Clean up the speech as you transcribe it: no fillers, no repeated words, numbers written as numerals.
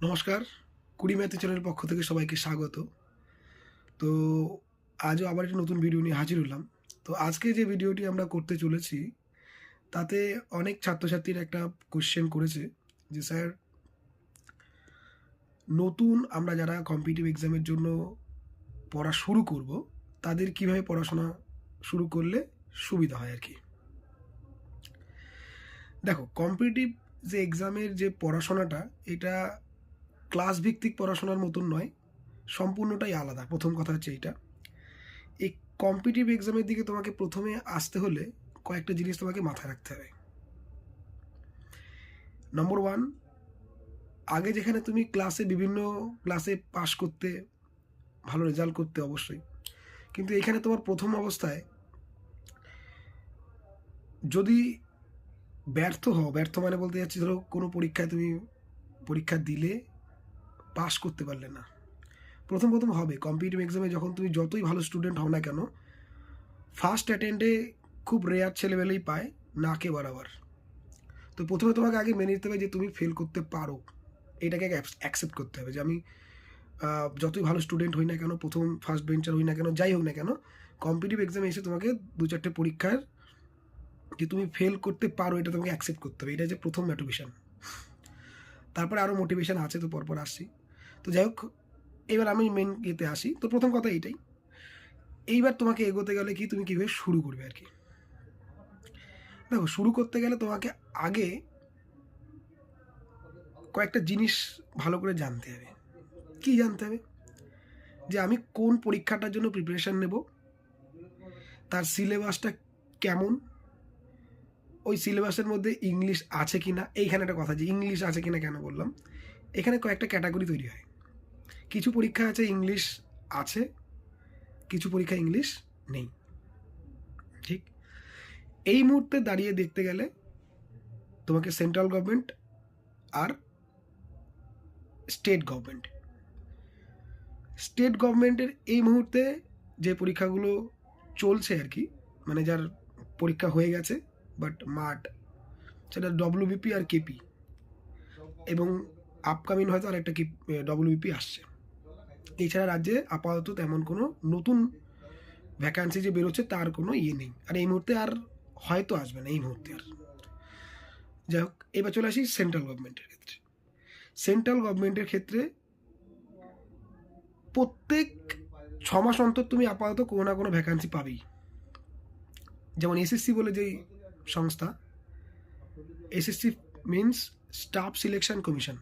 নমস্কার, কুড়ি ম্যাথে চ্যানেলের পক্ষ থেকে সবাইকে স্বাগত। তো আজও আবার একটা নতুন ভিডিও নিয়ে হাজির হলাম। তো আজকে যে ভিডিওটি আমরা করতে চলেছি, তাতে অনেক ছাত্রছাত্রীরা একটা কোয়েশ্চেন করেছে যে স্যার, নতুন আমরা যারা কম্পিটিটিভ এক্সামের জন্য পড়া শুরু করব, তাদের কিভাবে পড়াশোনা শুরু করলে সুবিধা হয় আর কি। দেখো, কম্পিটিটিভ যে এক্সামের যে পড়াশোনাটা, এটা ক্লাস ভিত্তিক পড়াশোনার মতন নয়, সম্পূর্ণটাই আলাদা। প্রথম কথা হচ্ছে এইটা। এই কম্পিটিটিভ এক্সামের দিকে তোমাকে প্রথমে আসতে হলে কয়েকটা জিনিস তোমাকে মাথায় রাখতে হবে। নম্বর ওয়ান, আগে যেখানে তুমি বিভিন্ন ক্লাসে পাশ করতে, ভালো রেজাল্ট করতে অবশ্যই, কিন্তু এখানে তোমার প্রথম অবস্থায় যদি ব্যর্থ হও, ব্যর্থ মানে বলতে যাচ্ছি, ধরো কোনো পরীক্ষায় তুমি পরীক্ষা দিলে পাশ করতে পারলে না। প্রথম প্রথম হবে কম্পিটিটিভ এক্সামে, যখন তুমি যতই ভালো স্টুডেন্ট হও না কেন, ফার্স্ট অ্যাটেন্ডে খুব রেয়ার ছেলেবেলেই পায় নাকে বরাবর। তো প্রথমে তোমাকে আগে মেনে নিতে হবে যে তুমি ফেল করতে পারো, এটাকে অ্যাকসেপ্ট করতে হবে যে আমি যতই ভালো স্টুডেন্ট হই না কেন, প্রথম ফার্স্ট বেঞ্চার হই না কেন, যাই হোক না কেন, কম্পিটিটিভ এক্সামে এসে তোমাকে দু চারটে পরীক্ষার যে তুমি ফেল করতে পারো, এটা তোমাকে অ্যাকসেপ্ট করতে হবে। এটা যে প্রথম মোটিভেশন। তারপরে আরও মোটিভেশন আছে, তো পরপর আসছি। তো যাই হোক, এবার আমি মেন ইয়েতে আসি। তো প্রথম কথা এইটাই। এইবার তোমাকে এগোতে গেলে কি, তুমি কীভাবে শুরু করবে আর কি। দেখো, শুরু করতে গেলে তোমাকে আগে কয়েকটা জিনিস ভালো করে জানতে হবে। কি জানতে হবে? যে আমি কোন পরীক্ষাটার জন্য প্রিপারেশান নেব, তার সিলেবাসটা কেমন, ওই সিলেবাসের মধ্যে ইংলিশ আছে কি না। এইখানে একটা কথা, যে ইংলিশ আছে কি না কেন বললাম, এখানে কয়েকটা ক্যাটাগরি তৈরি হয়। কিছু পরীক্ষা আছে ইংলিশ আছে, কিছু পরীক্ষা ইংলিশ নেই। ঠিক এই মুহূর্তে দাঁড়িয়ে দেখতে গেলে তোমাকে সেন্ট্রাল গভর্নমেন্ট আর স্টেট গভর্নমেন্টের এই মুহূর্তে যে পরীক্ষাগুলো চলছে আর কি, মানে যার পরীক্ষা হয়ে গেছে বাট মাঠ, সেটা ডব্লিউবিপি আর কেপি, এবং আপকামিং হয়তো আর একটা ডব্লিউবিপি আসছে। এছাড়া রাজ্যে আপাতত তেমন কোনো নতুন ভ্যাকান্সি যে বেরোচ্ছে তার কোনো ইয়ে নেই, আর এই মুহূর্তে আর হয়তো আসবে না এই মুহূর্তে আর। যাই হোক, এবার চলে আসি সেন্ট্রাল গভর্নমেন্টের ক্ষেত্রে। সেন্ট্রাল গভর্নমেন্টের ক্ষেত্রে প্রত্যেক 6 মাস অন্তর তুমি আপাতত কোনো না কোনো ভ্যাকান্সি পাবেই। যেমন এসএসসি বলে যেই সংস্থা, SSC means staff selection commission,